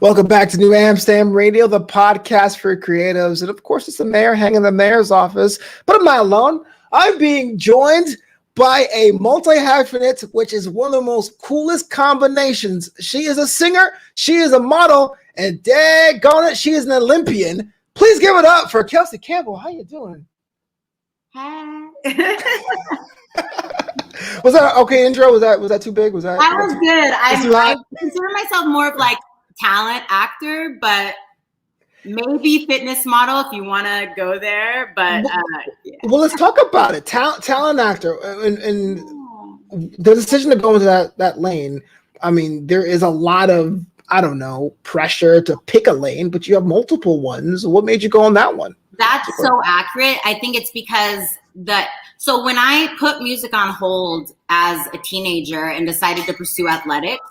Welcome back to New Amsterdam Radio, the podcast for creatives. And of course, it's the mayor hanging in the mayor's office. But I'm not alone. I'm being joined by a multi-hyphenate, which is one of the most coolest combinations. She is a singer, she is a model, and daggone it, she is an Olympian. Please give it up for Kelsey Campbell. How you doing? Hi. Was that okay intro? Was that too big? That was good. I consider myself more of like talent actor, but maybe fitness model if you want to go there. But yeah. Well, let's talk about it. Talent actor, and the decision to go into that lane. I mean, there is a lot of pressure to pick a lane, but you have multiple ones. What made you go on that one? That's so accurate. I think it's because so when I put music on hold as a teenager and decided to pursue athletics,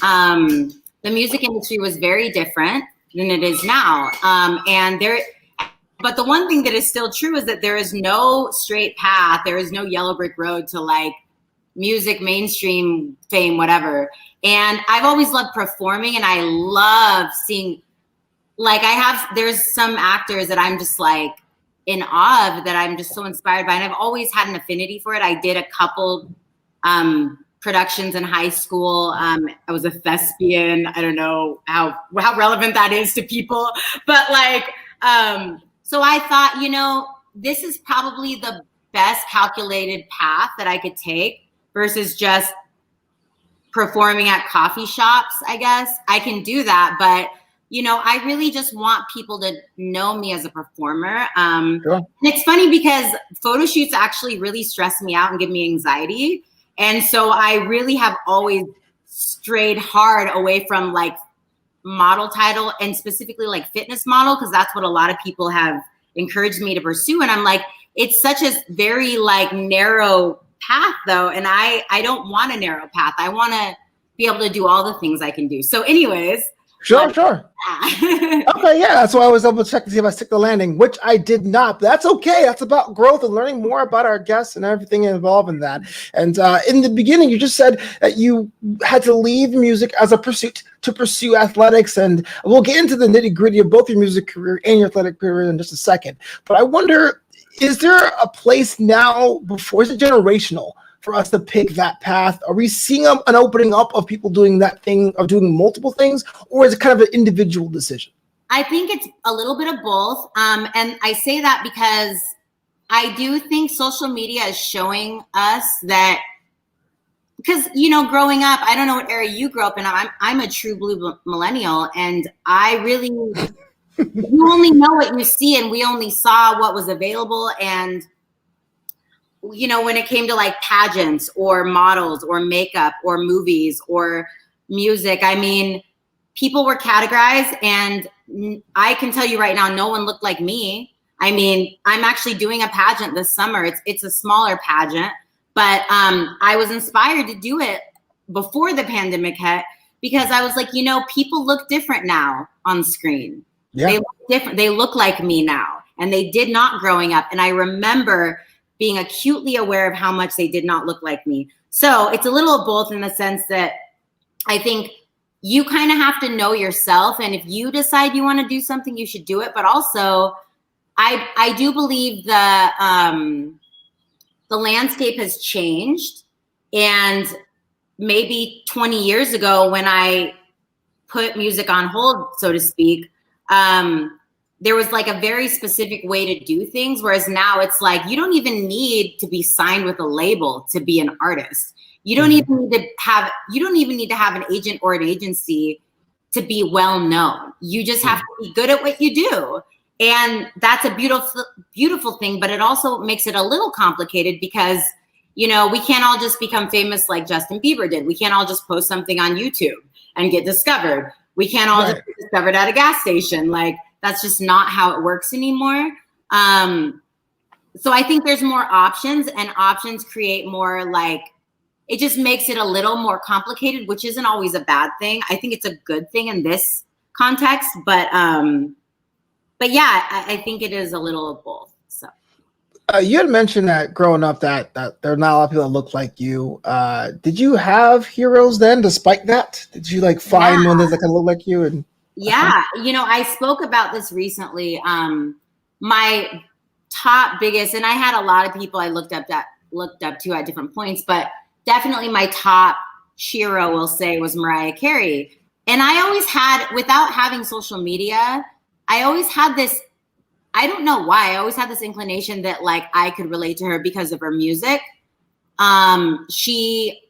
the music industry was very different than it is now. But the one thing that is still true is that there is no straight path. There is no yellow brick road to like music, mainstream fame, whatever. And I've always loved performing, and I love seeing, like there's some actors that I'm just like in awe of, that I'm just so inspired by. And I've always had an affinity for it. I did a couple productions in high school. I was a thespian. I don't know how relevant that is to people, but like, so I thought, this is probably the best calculated path that I could take versus just performing at coffee shops. I guess I can do that, but I really just want people to know me as a performer. Sure. And it's funny because photo shoots actually really stress me out and give me anxiety. And so I really have always strayed hard away from like model title, and specifically like fitness model, because that's what a lot of people have encouraged me to pursue. And I'm like, it's such a very like narrow path though. And I don't want a narrow path. I want to be able to do all the things I can do. So anyways. Sure. Okay, yeah, that's why I was able to check to see if I stick the landing, which I did not. But that's okay. That's about growth and learning more about our guests and everything involved in that. And in the beginning, you just said that you had to leave music as a pursuit to pursue athletics, and we'll get into the nitty-gritty of both your music career and your athletic career in just a second. But I wonder, is there a place now, before, is it generational for us to pick that path? Are we seeing an opening up of people doing that thing, of doing multiple things, or is it kind of an individual decision? I think it's a little bit of both. And I say that because I do think social media is showing us that, because, growing up, I don't know what era you grew up in. I'm a true blue millennial, and I really, you only know what you see, and we only saw what was available. And when it came to like pageants or models or makeup or movies or music, I mean, people were categorized, and I can tell you right now, no one looked like me. I mean, I'm actually doing a pageant this summer. It's a smaller pageant, but I was inspired to do it before the pandemic hit, because I was like, people look different now on screen. Yeah. They look different. They look like me now, and they did not growing up. And I remember being acutely aware of how much they did not look like me. So it's a little of both, in the sense that I think you kind of have to know yourself. And if you decide you want to do something, you should do it. But also, I do believe the landscape has changed. And maybe 20 years ago, when I put music on hold, so to speak, there was like a very specific way to do things. Whereas now it's like, you don't even need to be signed with a label to be an artist. You don't even need to have an agent or an agency to be well known. You just have to be good at what you do. And that's a beautiful, beautiful thing, but it also makes it a little complicated because, we can't all just become famous like Justin Bieber did. We can't all just post something on YouTube and get discovered. We can't all just get discovered at a gas station. Like, that's just not how it works anymore. So I think there's more options, and options create more, like, it just makes it a little more complicated, which isn't always a bad thing. I think it's a good thing in this context, but yeah, I think it is a little of both. So you had mentioned that growing up that there are not a lot of people that look like you. Did you have heroes then, despite that? Did you like find one that kind of look like you? And Yeah, I spoke about this recently. My top biggest, and I had a lot of people I looked up to at different points, but definitely my top shero, we'll say, was Mariah Carey. And I always had, without having social media, I always had this, I don't know why, I always had this inclination that like I could relate to her because of her music. She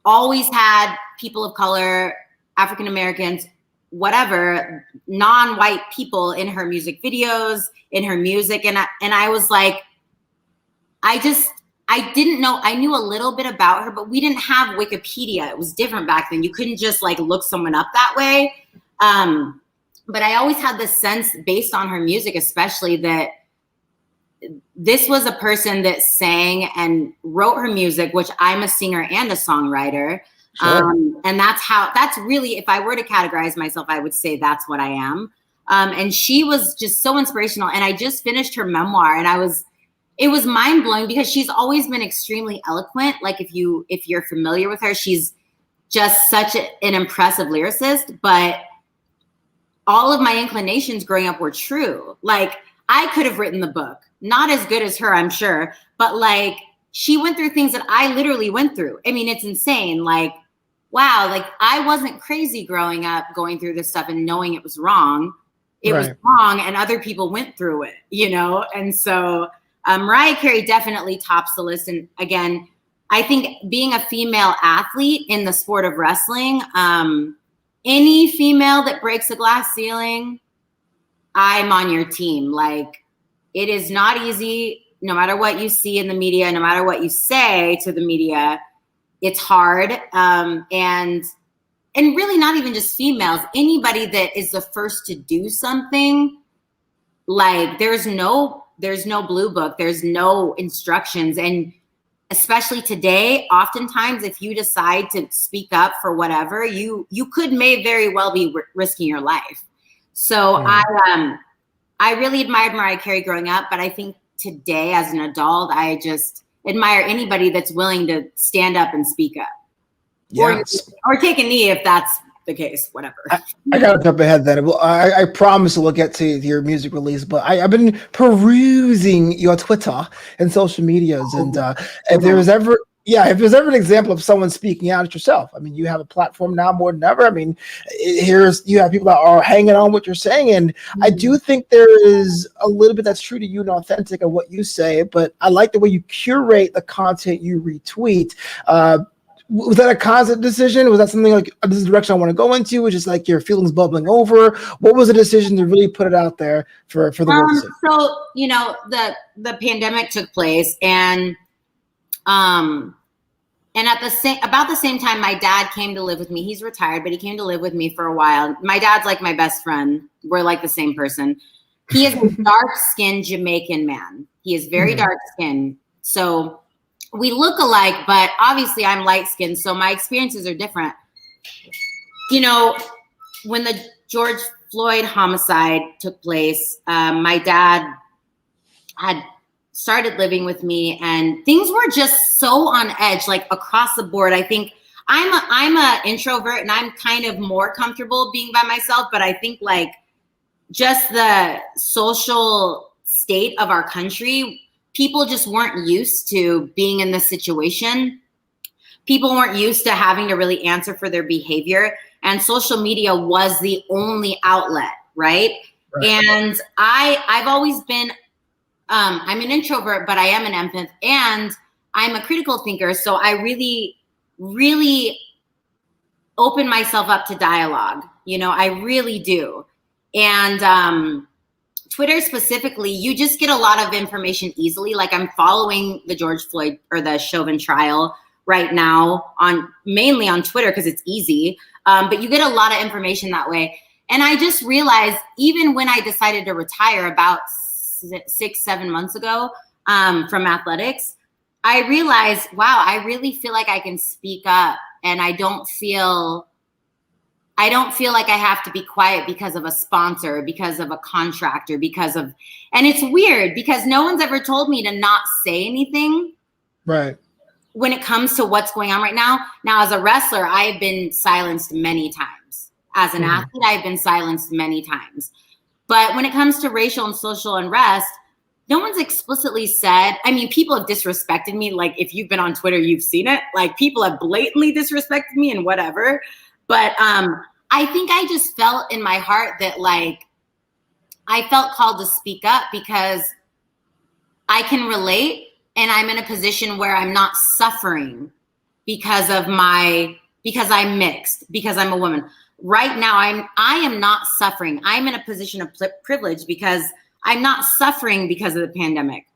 always had people of color, African Americans, whatever, non-white people in her music videos, in her music. And I was like, I didn't know, I knew a little bit about her, but we didn't have Wikipedia. It was different back then. You couldn't just like look someone up that way. But I always had this sense based on her music, especially, that this was a person that sang and wrote her music, which I'm a singer and a songwriter. Sure. And that's really, if I were to categorize myself, I would say that's what I am. And she was just so inspirational. And I just finished her memoir, and it was mind blowing because she's always been extremely eloquent. Like if you're familiar with her, she's just such an impressive lyricist, but all of my inclinations growing up were true. Like I could have written the book, not as good as her, I'm sure, but like she went through things that I literally went through. I mean, it's insane. Like, wow, like I wasn't crazy growing up, going through this stuff and knowing it was wrong. It was wrong, and other people went through it, And so Mariah Carey definitely tops the list. And again, I think being a female athlete in the sport of wrestling, any female that breaks a glass ceiling, I'm on your team. Like, it is not easy, no matter what you see in the media, no matter what you say to the media, it's hard. And really not even just females, anybody that is the first to do something, like there's no blue book, there's no instructions. And especially today, oftentimes, if you decide to speak up for whatever, you may very well be risking your life. So I really admired Mariah Carey growing up, but I think today as an adult, I just admire anybody that's willing to stand up and speak up. Yes. Or take a knee if that's the case, whatever. I got to jump ahead then. Well, I promise we'll get to your music release, but I've been perusing your Twitter and social medias, and if there's ever an example of someone speaking out, it's yourself. I mean, you have a platform now more than ever. I mean, you have people that are hanging on what you're saying, and I do think there is a little bit that's true to you and authentic of what you say, but I like the way you curate the content you retweet. Was that a constant decision? Was that something like, this is the direction I want to go into? Was just like your feelings bubbling over? What was the decision to really put it out there for the world to see? So, the pandemic took place, and at about the same time, my dad came to live with me. He's retired, but he came to live with me for a while. My dad's like my best friend. We're like the same person. He is a dark-skinned Jamaican man. He is very dark-skinned. So we look alike, but obviously I'm light-skinned, so my experiences are different. When the George Floyd homicide took place, my dad had started living with me, and things were just so on edge, like across the board. I think I'm a introvert, and I'm kind of more comfortable being by myself, but I think like just the social state of our country, people just weren't used to being in this situation. People weren't used to having to really answer for their behavior. And social media was the only outlet, right? And I've always been, I'm an introvert, but I am an empath, and I'm a critical thinker. So I really, really open myself up to dialogue. I really do. And Twitter specifically, you just get a lot of information easily. Like I'm following the George Floyd or the Chauvin trial right now mainly on Twitter because it's easy. But you get a lot of information that way. And I just realized, even when I decided to retire about 6-7 months ago from athletics, I realized, wow, I really feel like I can speak up, and I don't feel like I have to be quiet because of a sponsor, because of a contractor, and it's weird because no one's ever told me to not say anything. Right. When it comes to what's going on right now. Now, as a wrestler, I have been silenced many times. As an athlete, I've been silenced many times. But when it comes to racial and social unrest, no one's explicitly said, I mean, people have disrespected me. Like, if you've been on Twitter, you've seen it. Like, people have blatantly disrespected me and whatever. But I think I just felt in my heart that, like, I felt called to speak up because I can relate, and I'm in a position where I'm not suffering because I'm mixed, because I'm a woman. Right now, I am not suffering. I'm in a position of privilege because I'm not suffering because of the pandemic.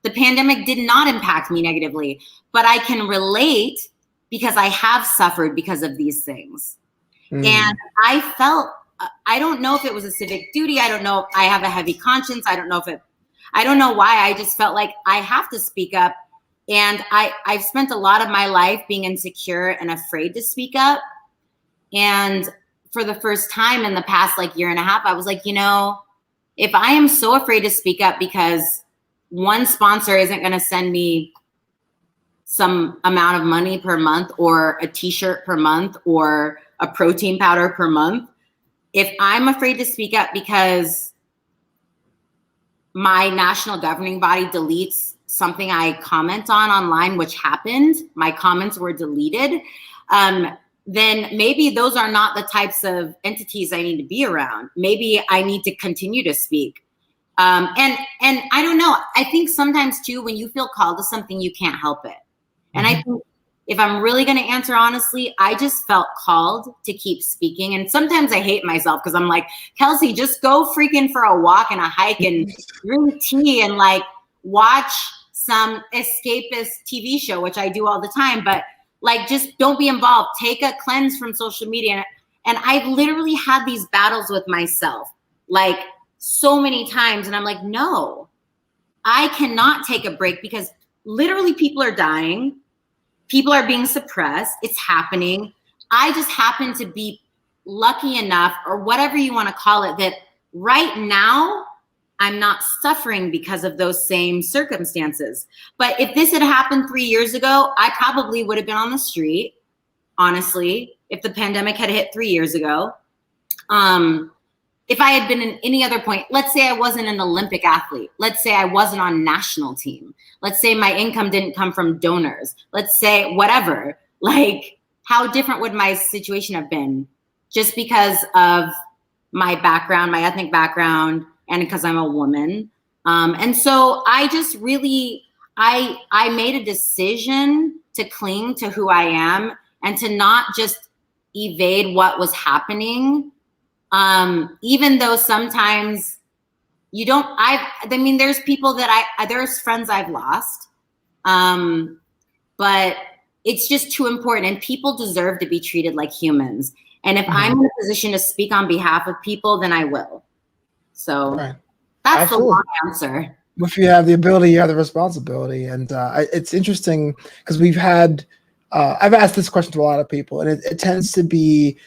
The pandemic did not impact me negatively, but I can relate because I have suffered because of these things. And I felt, I don't know if it was a civic duty. I don't know if I have a heavy conscience. I don't know why. I just felt like I have to speak up. And I've spent a lot of my life being insecure and afraid to speak up. And for the first time in the past year and a half, I was like, if I am so afraid to speak up because one sponsor isn't going to send me some amount of money per month or a t-shirt per month or a protein powder per month, if I'm afraid to speak up because my national governing body deletes something I comment on online, which happened, my comments were deleted, then maybe those are not the types of entities I need to be around. Maybe I need to continue to speak. And I don't know. I think sometimes too, when you feel called to something, you can't help it. And I think if I'm really going to answer honestly, I just felt called to keep speaking. And sometimes I hate myself because I'm like, Kelsey, just go freaking for a walk and a hike and drink tea and watch some escapist TV show, which I do all the time. But just don't be involved. Take a cleanse from social media. And I've literally had these battles with myself, so many times. And I'm like, no, I cannot take a break because literally people are dying. People are being suppressed. It's happening. I just happen to be lucky enough, or whatever you want to call it, that right now I'm not suffering because of those same circumstances. But if this had happened 3 years ago, I probably would have been on the street, honestly, if the pandemic had hit 3 years ago. If I had been in any other point, let's say I wasn't an Olympic athlete. Let's say I wasn't on national team. Let's say my income didn't come from donors. Let's say whatever. How different would my situation have been just because of my background, my ethnic background, and because I'm a woman. And so I just really, I made a decision to cling to who I am and to not just evade what was happening. Even though sometimes you don't, there's people there's friends I've lost, but it's just too important, and people deserve to be treated like humans. And if I'm in a position to speak on behalf of people, then I will. So that's Absolutely. The long answer. If you have the ability, you have the responsibility. And it's interesting because we've had, I've asked this question to a lot of people, and it tends to be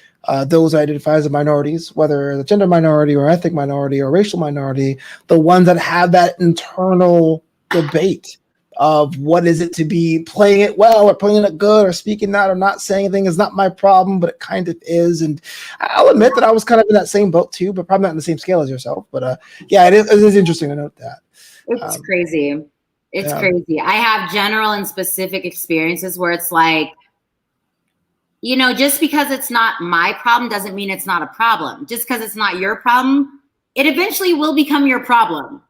those identify as minorities, whether the gender minority or ethnic minority or racial minority, the ones that have that internal debate of what is it to be playing it well or playing it good or speaking out or not saying anything is not my problem, but it kind of is. And I'll admit that I was kind of in that same boat too, but probably not on the same scale as yourself. But it is interesting to note that. It's crazy. It's crazy. I have general and specific experiences where it's just because it's not my problem doesn't mean it's not a problem. Just because it's not your problem, it eventually will become your problem.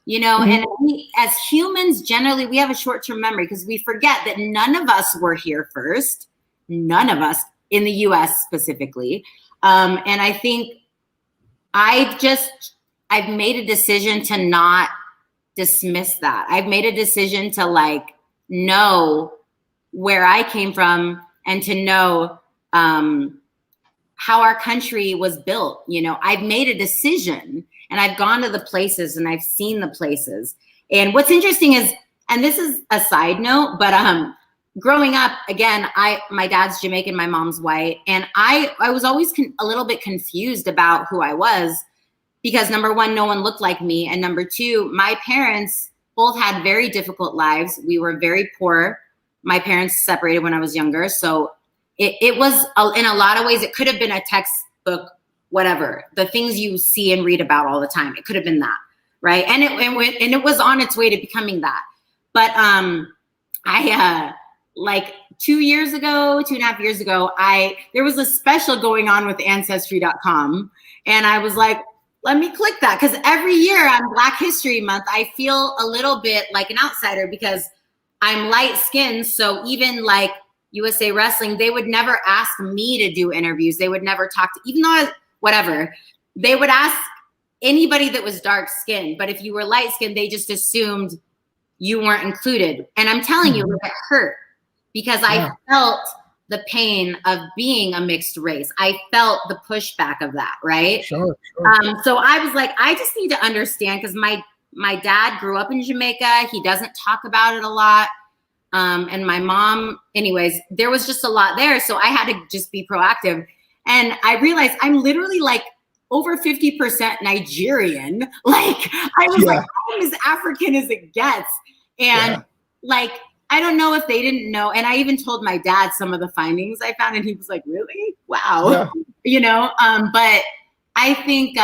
And we, as humans, generally, we have a short-term memory because we forget that none of us were here first. None of us in the US specifically. And I think I've made a decision to not dismiss that. I've made a decision to know where I came from and to know how our country was built. I've made a decision. And I've gone to the places and I've seen the places. And what's interesting is, and this is a side note, but growing up, again, my dad's Jamaican, my mom's white. And I was always a little bit confused about who I was because number one, no one looked like me. And number two, my parents both had very difficult lives. We were very poor. My parents separated when I was younger. So it was, in a lot of ways, it could have been a book, whatever, the things you see and read about all the time. It could have been that, right? And it was on its way to becoming that. But I like 2.5 years ago, there was a special going on with Ancestry.com, and I was like, let me click that, because every year on Black History Month, I feel a little bit like an outsider because I'm light skinned. So even like USA Wrestling, they would never ask me to do interviews. They would never talk to, even though whatever, they would ask anybody that was dark skinned. But if you were light skinned, they just assumed you weren't included. And I'm telling you, it hurt because I felt the pain of being a mixed race. I felt the pushback of that, right? Sure. So I was like, I just need to understand, because my dad grew up in Jamaica. He doesn't talk about it a lot. And my mom, anyways, there was just a lot there. So I had to just be proactive. And I realized I'm literally like over 50% Nigerian. Like I was like, I'm as African as it gets. And like, I don't know if they didn't know. And I even told my dad some of the findings I found, and he was like, really? Wow. Yeah. But I think,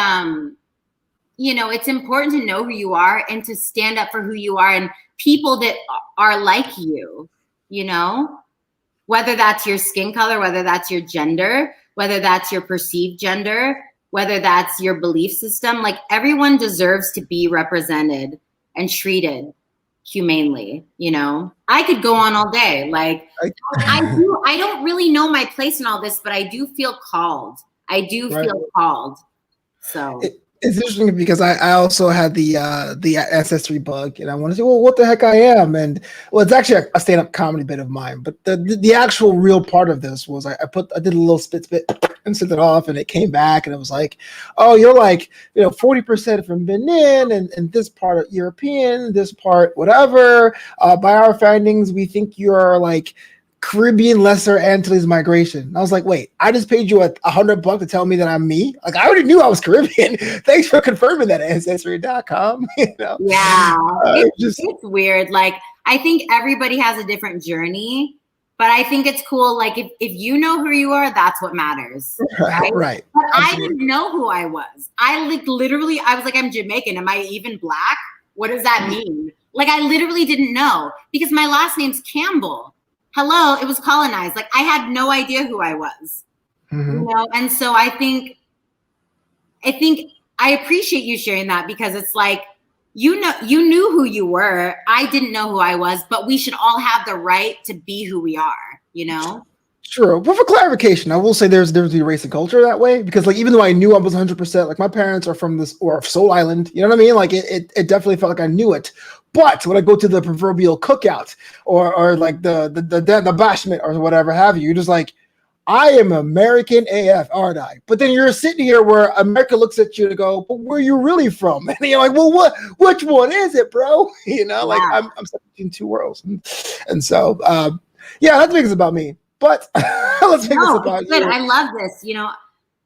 it's important to know who you are and to stand up for who you are and people that are like you, whether that's your skin color, whether that's your gender, whether that's your perceived gender, whether that's your belief system. Like everyone deserves to be represented and treated humanely. I could go on all day. Like I don't really know my place in all this, but I do feel called. Feel called. So it's interesting because I also had the ancestry bug, and I wanted to say, well, what the heck I am? And well, it's actually a stand-up comedy bit of mine, but the actual real part of this was I did a little spit and sent it off, and it came back, and it was like, oh, you're like 40% from Benin, and this part European, this part whatever. By our findings, we think you're like Caribbean Lesser Antilles migration. And I was like, wait, I just paid you $100 to tell me that I'm me? Like, I already knew I was Caribbean. Thanks for confirming that, Ancestry.com. Yeah, it's weird. Like, I think everybody has a different journey, but I think it's cool. Like, if you know who you are, that's what matters. Right. But I didn't know who I was. I was like, I'm Jamaican. Am I even Black? What does that mean? Like, I literally didn't know because my last name's Campbell. Hello, it was colonized. Like I had no idea who I was, And so I think I appreciate you sharing that because it's like, you knew who you were. I didn't know who I was, but we should all have the right to be who we are, Sure. But for clarification, I will say there's the race and culture that way because like, even though I knew I was 100%, like my parents are from Soul Island, you know what I mean? Like it definitely felt like I knew it. But when I go to the proverbial cookout or like the bashment or whatever have you, you're just like, I am American AF, aren't I? But then you're sitting here where America looks at you to go, but where are you really from? And you're like, well, which one is it, bro? Like I'm stuck between two worlds. And so, let's make this about me. But let's make this about you. I love this.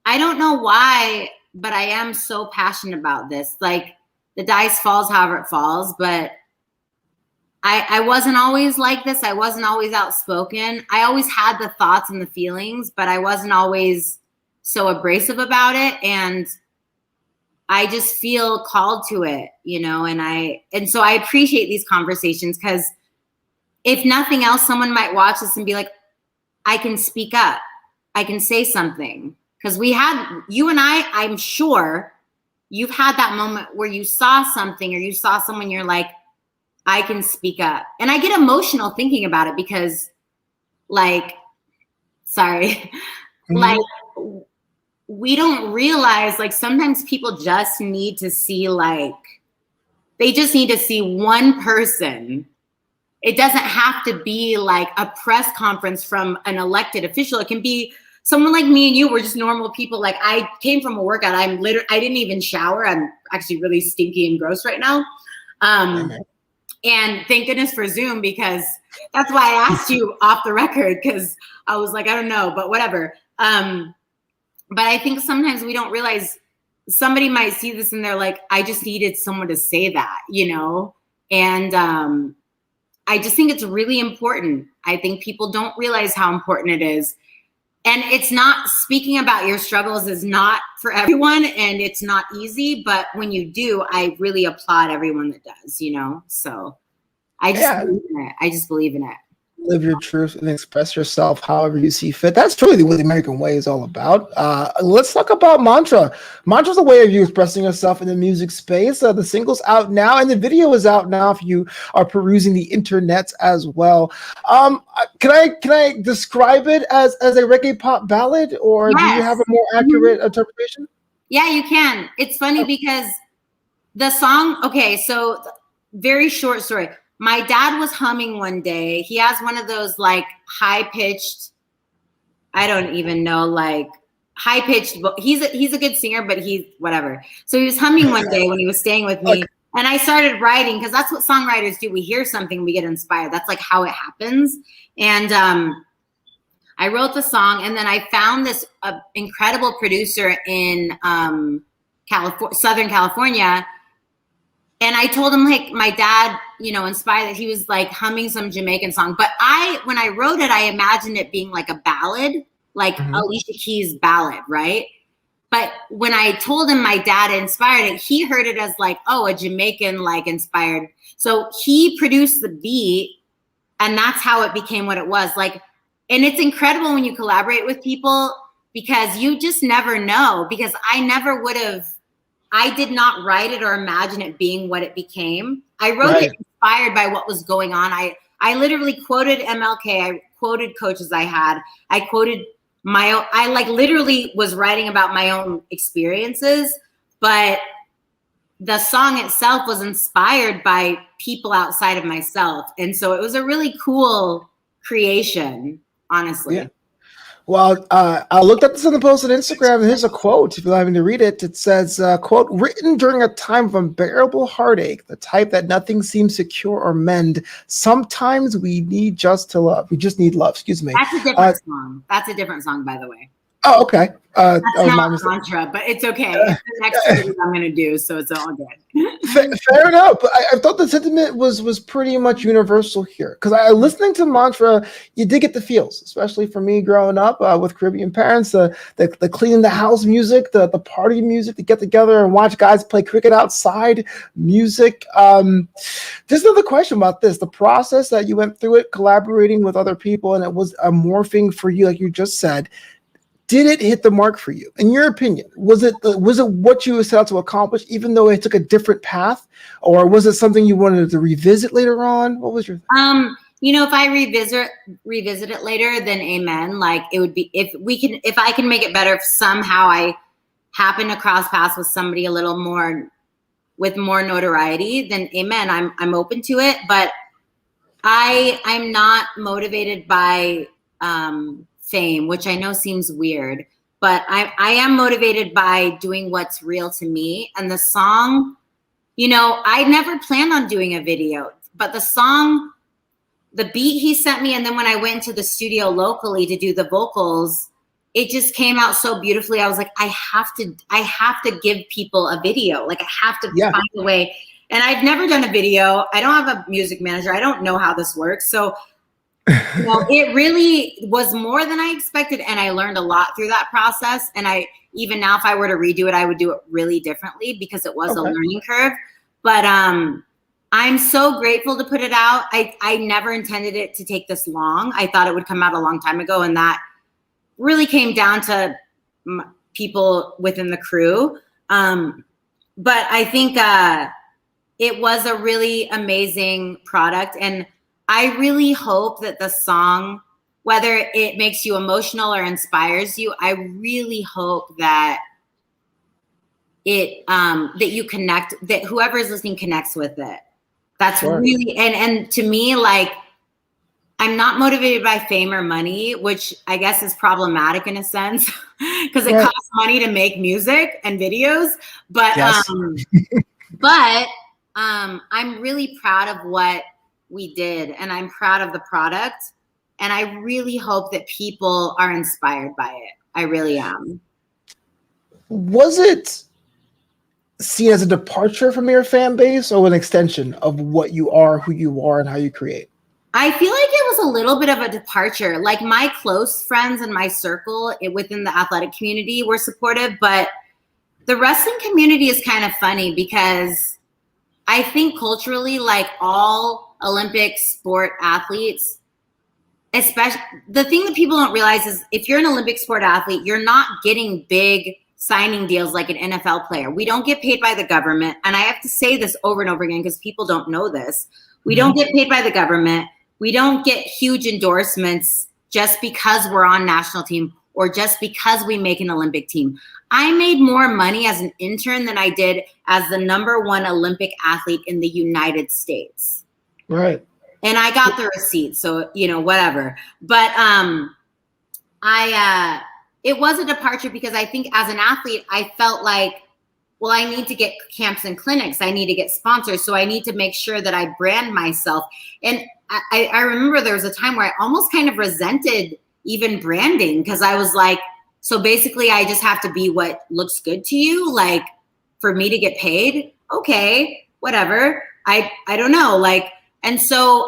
I don't know why, but I am so passionate about this. Like, the dice falls however it falls, but I wasn't always like this. I wasn't always outspoken. I always had the thoughts and the feelings, but I wasn't always so abrasive about it. And I just feel called to it, and so I appreciate these conversations because if nothing else, someone might watch this and be like, I can speak up. I can say something. Because you and I'm sure you've had that moment where you saw something or you saw someone, you're like, I can speak up. And I get emotional thinking about it because like, like we don't realize like sometimes people just need to see they just need to see one person. It doesn't have to be like a press conference from an elected official. It can be someone like me and you. We're just normal people. Like I came from a workout. I didn't even shower. I'm actually really stinky and gross right now. And thank goodness for Zoom because that's why I asked you off the record because I was like, I don't know, but whatever. But I think sometimes we don't realize somebody might see this and they're like, I just needed someone to say that, And I just think it's really important. I think people don't realize how important it is. And it's not, speaking about your struggles is not for everyone, and it's not easy, but when you do, I really applaud everyone that does, you know? So I just believe in it. I just believe in it. Live your truth and express yourself however you see fit. That's truly what the American way is all about. Let's talk about mantra. Mantra's a way of you expressing yourself in the music space. The single's out now, and the video is out now if you are perusing the internet as well. Can I describe it as a reggae pop ballad, or do you have a more accurate interpretation? Yeah, you can. It's funny because the song, okay, so very short story. My dad was humming one day. He has one of those like high-pitched, I don't even know, like high-pitched. He's a good singer, but he's whatever. So he was humming one day when he was staying with me, and I started writing, because that's what songwriters do. We hear something, we get inspired. That's like how it happens. And I wrote the song, and then I found this incredible producer in Southern California. And I told him, like, my dad, you know, inspired that. He was like humming some Jamaican song. But when I wrote it, I imagined it being like a ballad, like Alicia Keys' ballad, right? But when I told him my dad inspired it, he heard it as like, oh, a Jamaican like inspired. So he produced the beat, and that's how it became what it was. Like, and it's incredible when you collaborate with people, because you just never know, because I did not write it or imagine it being what it became. I wrote it inspired by what was going on. I literally quoted MLK. I quoted coaches I had. I quoted I like literally was writing about my own experiences, but the song itself was inspired by people outside of myself. And so it was a really cool creation, honestly. Yeah. Well, I looked at this on the post on Instagram, and here's a quote. If you're having to read it, it says, quote, written during a time of unbearable heartache, the type that nothing seems to cure or mend. Sometimes we need just to love. We just need love. Excuse me. That's a different song. That's a different song, by the way. Oh, okay. That's not mantra, but it's okay. It's the next series I'm going to do, so it's all good. Fair enough. But I thought the sentiment was pretty much universal here, because listening to mantra, you did get the feels, especially for me growing up with Caribbean parents, the cleaning the house music, the party music, to get together and watch guys play cricket outside music. Just another question about this: the process that you went through it, collaborating with other people, and it was a morphing for you, like you just said. Did it hit the mark for you? In your opinion, was it what you set out to accomplish, even though it took a different path, or was it something you wanted to revisit later on? What was your you know, if I revisit it later, then amen. Like, it would be, if I can make it better, if somehow I happen to cross paths with somebody a little more with more notoriety, then amen. I'm open to it, but I'm not motivated by fame, which I know seems weird, but I am motivated by doing what's real to me. And the song, you know, I never planned on doing a video, but the song, the beat he sent me, and then when I went into the studio locally to do the vocals, it just came out so beautifully. I was like, I have to give people a video. Like, I have to find a way. And I've never done a video. I don't have a music manager. I don't know how this works. So you know, it really was more than I expected, and I learned a lot through that process. And even now, if I were to redo it, I would do it really differently, because it was a learning curve. But I'm so grateful to put it out. I never intended it to take this long. I thought it would come out a long time ago, and that really came down to people within the crew. But I think it was a really amazing product, and I really hope that the song, whether it makes you emotional or inspires you, I really hope that that you connect, that whoever is listening connects with it. That's really, and to me, like, I'm not motivated by fame or money, which I guess is problematic in a sense, because it costs money to make music and videos. But I'm really proud of what we did, and I'm proud of the product, and I really hope that people are inspired by it. I really am. Was it seen as a departure from your fan base, or an extension of what you are, who you are, and how you create? I feel like it was a little bit of a departure. Like my close friends in my circle within the athletic community were supportive, but the wrestling community is kind of funny because I think culturally, like all Olympic sport athletes, especially the thing that people don't realize is if you're an Olympic sport athlete, you're not getting big signing deals like an NFL player. We don't get paid by the government. And I have to say this over and over again because people don't know this. We don't get paid by the government. We don't get huge endorsements just because we're on national team or just because we make an Olympic team. I made more money as an intern than I did as the #1 Olympic athlete in the United States. Right. And I got the receipt, so, whatever. But it was a departure because I think as an athlete, I felt like, well, I need to get camps and clinics. I need to get sponsors. So I need to make sure that I brand myself. And I remember there was a time where I almost kind of resented even branding because I was like, so basically I just have to be what looks good to you, like for me to get paid. Okay, whatever. I don't know. Like, and so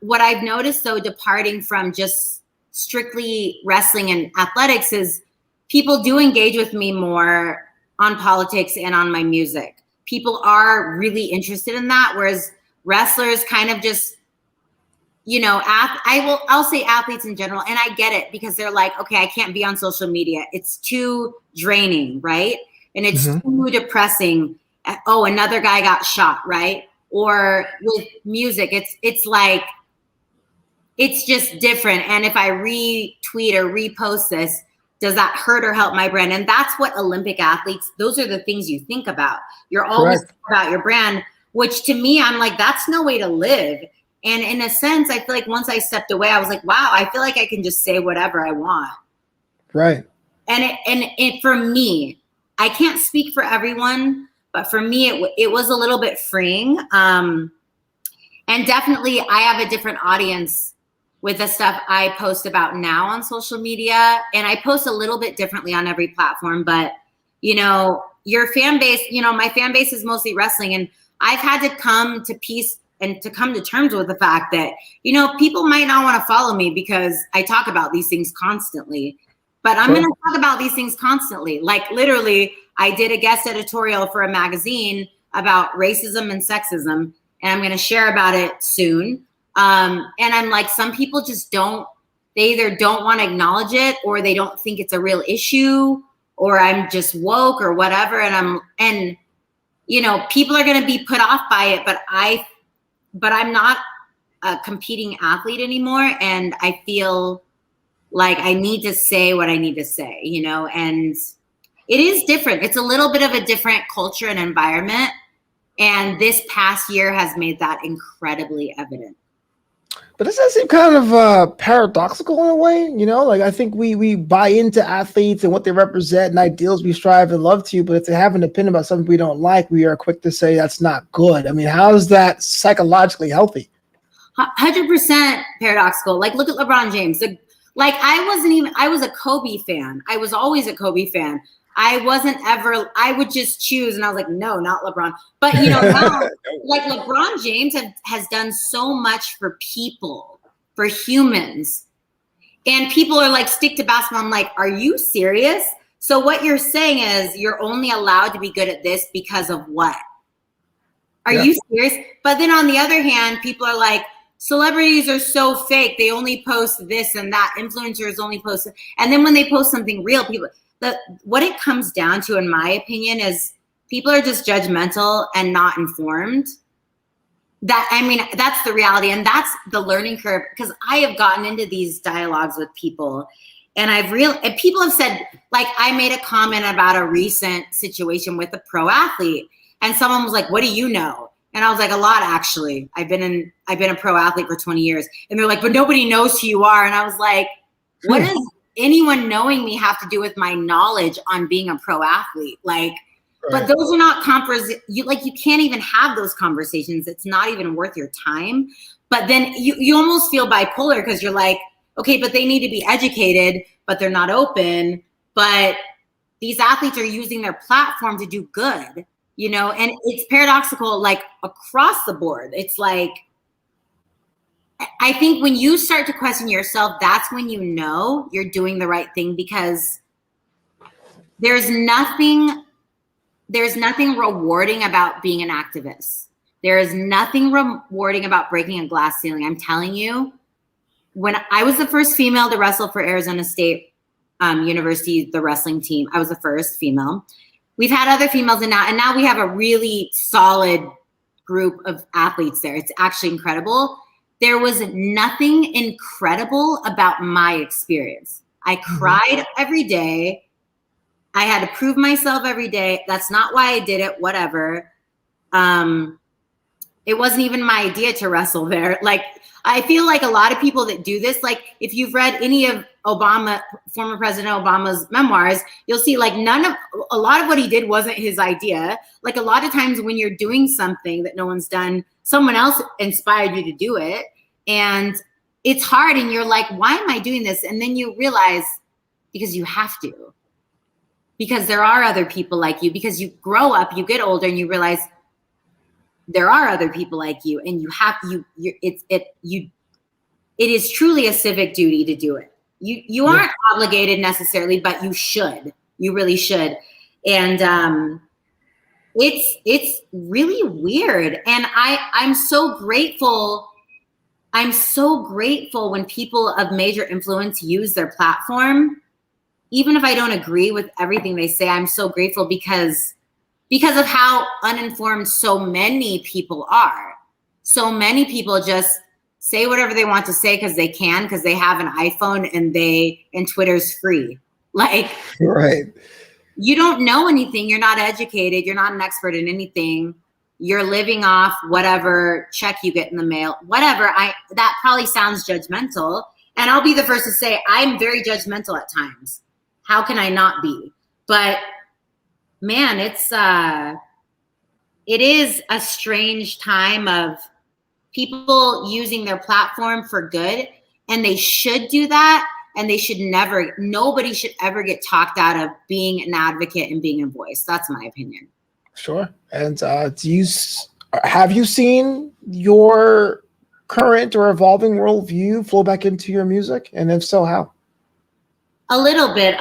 what I've noticed though, departing from just strictly wrestling and athletics is people do engage with me more on politics and on my music. People are really interested in that. Whereas wrestlers kind of just, I'll say athletes in general, and I get it because they're like, okay, I can't be on social media. It's too draining, right? And it's too depressing. Oh, another guy got shot, right? Or with music, it's like, it's just different. And if I retweet or repost this, does that hurt or help my brand? And that's what Olympic athletes, those are the things you think about. You're always thinking about your brand, which to me, I'm like, that's no way to live. And in a sense, I feel like once I stepped away, I was like, wow, I feel like I can just say whatever I want. Right. And it for me, I can't speak for everyone, but for me, it was a little bit freeing. And definitely I have a different audience with the stuff I post about now on social media. And I post a little bit differently on every platform, but your fan base, my fan base is mostly wrestling. And I've had to come to peace and to come to terms with the fact that, people might not want to follow me because I talk about these things constantly, but I'm going to talk about these things constantly. Like literally, I did a guest editorial for a magazine about racism and sexism, and I'm going to share about it soon. And I'm like, some people just they either don't want to acknowledge it or they don't think it's a real issue or I'm just woke or whatever. And people are going to be put off by it, but I'm not a competing athlete anymore. And I feel like I need to say what I need to say, and it is different. It's a little bit of a different culture and environment. And this past year has made that incredibly evident. But does that seem kind of paradoxical in a way? Like I think we buy into athletes and what they represent and ideals we strive and love to, but if they have an opinion about something we don't like, we are quick to say that's not good. I mean, how is that psychologically healthy? 100% paradoxical. Like look at LeBron James. Like I was a Kobe fan. I was always a Kobe fan. I would just choose. And I was like, no, not LeBron. But, now, like LeBron James has done so much for people, for humans. And people are like, stick to basketball. I'm like, are you serious? So what you're saying is you're only allowed to be good at this because of what? Are you serious? But then on the other hand, people are like, celebrities are so fake. They only post this and that. Influencers only post. And then when they post something real, what it comes down to, in my opinion, is people are just judgmental and not informed. That's the reality. And that's the learning curve, because I have gotten into these dialogues with people and people have said, like, I made a comment about a recent situation with a pro athlete and someone was like, what do you know? And I was like, a lot, actually. I've been a pro athlete for 20 years. And they're like, but nobody knows who you are. And I was like, what does anyone knowing me have to do with my knowledge on being a pro athlete? Like, but those are not you can't even have those conversations. It's not even worth your time. But then you almost feel bipolar because you're like, okay, but they need to be educated, but they're not open. But these athletes are using their platform to do good, and it's paradoxical, like across the board. It's like, I think when you start to question yourself, that's when you know you're doing the right thing, because there's nothing rewarding about being an activist. There is nothing rewarding about breaking a glass ceiling. I'm telling you, when I was the first female to wrestle for Arizona State University, the wrestling team, I was the first female. We've had other females and now we have a really solid group of athletes there. It's actually incredible. There was nothing incredible about my experience. I cried every day. I had to prove myself every day. That's not why I did it, whatever. It wasn't even my idea to wrestle there. Like, I feel like a lot of people that do this, like if you've read any of former President Obama's memoirs, you'll see like a lot of what he did wasn't his idea. Like a lot of times when you're doing something that no one's done, someone else inspired you to do it. And it's hard and you're like, why am I doing this? And then you realize, because you have to. Because there are other people like you, because you grow up, you get older and you realize there are other people like you, and you have it is truly a civic duty to do it. You aren't obligated necessarily, but you should. You really should. And it's really weird. And I'm so grateful. I'm so grateful when people of major influence use their platform. Even if I don't agree with everything they say, I'm so grateful because of how uninformed so many people are. So many people just say whatever they want to say because they can, because they have an iPhone and Twitter's free. Like, right. You don't know anything. You're not educated. You're not an expert in anything. You're living off whatever check you get in the mail, whatever. That probably sounds judgmental. And I'll be the first to say I'm very judgmental at times. How can I not be? But man, it is a strange time of people using their platform for good, and they should do that. And nobody should ever get talked out of being an advocate and being a voice. That's my opinion. Sure. And have you seen your current or evolving worldview flow back into your music? And if so, how? A little bit.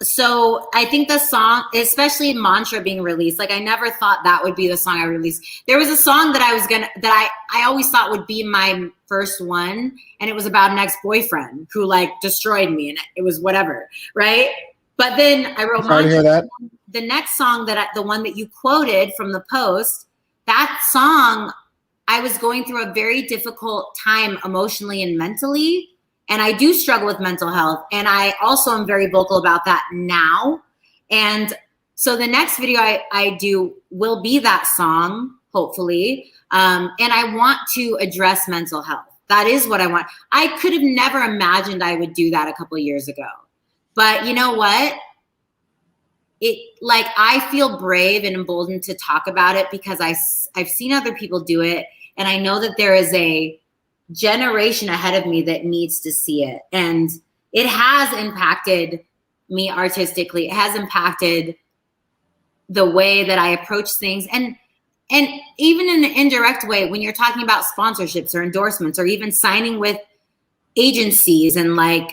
So I think the song, especially Mantra being released, like I never thought that would be the song I released. There was a song that I always thought would be my first one. And it was about an ex-boyfriend who like destroyed me, and it was whatever. Right. But then I wrote Mantra. The next song the one that you quoted from the post, that song, I was going through a very difficult time emotionally and mentally. And I do struggle with mental health. And I also am very vocal about that now. And so the next video I do will be that song, hopefully. And I want to address mental health. That is what I want. I could have never imagined I would do that a couple of years ago. But you know what? I feel brave and emboldened to talk about it because I've seen other people do it. And I know that there is a generation ahead of me that needs to see it. And it has impacted me artistically. It has impacted the way that I approach things. And even in an indirect way, when you're talking about sponsorships or endorsements or even signing with agencies, and like,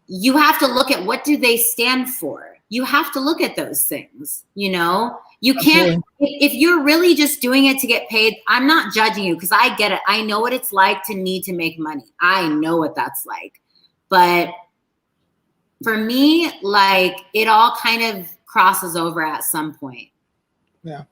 you have to look at what do they stand for. You have to look at those things, you know? You can't, if you're really just doing it to get paid, I'm not judging you because I get it. I know what it's like to need to make money. I know what that's like. But for me, like, it all kind of crosses over at some point. Yeah.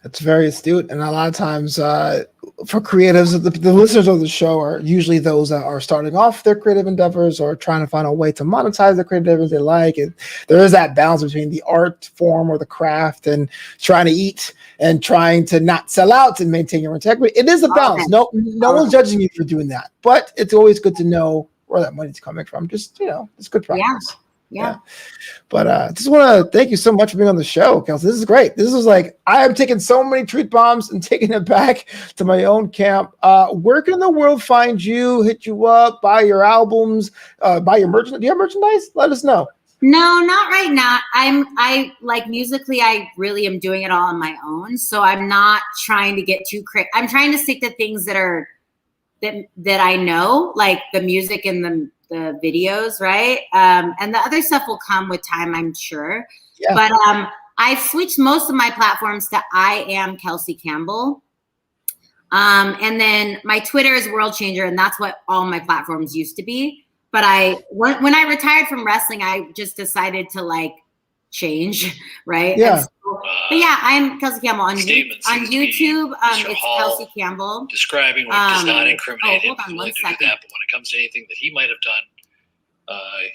That's very astute. And a lot of times for creatives, the listeners of the show are usually those that are starting off their creative endeavors or trying to find a way to monetize the creative endeavors they like. And there is that balance between the art form or the craft and trying to eat and trying to not sell out and maintain your integrity. It is a balance. No one's judging you for doing that. But it's always good to know where that money's coming from. Just, it's good practice. Yeah. But just want to thank you so much for being on the show, Kelsey. This is great. This is like, I have taken so many truth bombs and taken it back to my own camp. Where can the world find you, hit you up, buy your albums, buy your merchandise? Do you have merchandise? Let us know. No, not right now. I like musically, I really am doing it all on my own. So I'm not trying to get too crazy. I'm trying to stick to things that are that I know, like the music and the videos, right? And the other stuff will come with time, I'm sure. Yeah. But I've switched most of my platforms to I Am Kelsey Campbell. And then my Twitter is World Changer, and that's what all my platforms used to be. But when I retired from wrestling, I just decided to like change, right? Yeah. But yeah, I'm Kelsey Campbell on YouTube. It's Kelsey Campbell describing what does not incriminate him. He's willing to do that, but when it comes to anything that he might have done,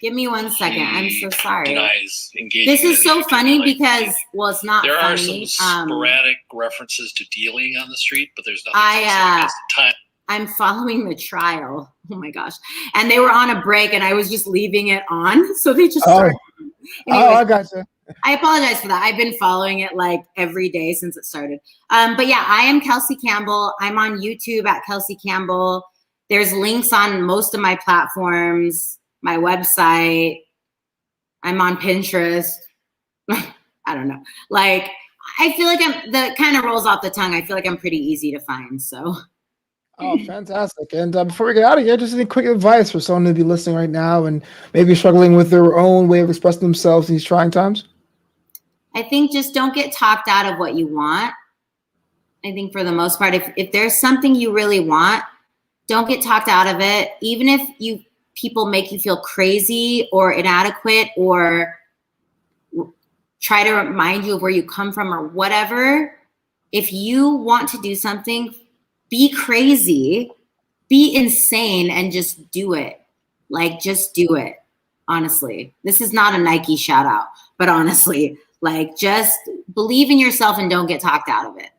give me 1 second. I'm so sorry. Denies engaging. This is so funny because it's not. There funny. are some sporadic references to dealing on the street, but there's nothing. I'm following the trial. Oh my gosh! And they were on a break, and I was just leaving it on, so they just started. Anyway, I gotcha. I apologize for that. I've been following it like every day since it started. But yeah, I am Kelsey Campbell. I'm on YouTube at Kelsey Campbell. There's links on most of my platforms, my website. I'm on Pinterest. I don't know. Like, I feel like that kind of rolls off the tongue. I feel like I'm pretty easy to find. So. Oh, fantastic. And before we get out of here, just any quick advice for someone to be listening right now and maybe struggling with their own way of expressing themselves in these trying times? I think just don't get talked out of what you want. I think for the most part, if there's something you really want, don't get talked out of it. Even if people make you feel crazy or inadequate or try to remind you of where you come from or whatever, if you want to do something, be crazy, be insane, and just do it. Like, just do it. Honestly, this is not a Nike shout out, but honestly, like, just believe in yourself and don't get talked out of it.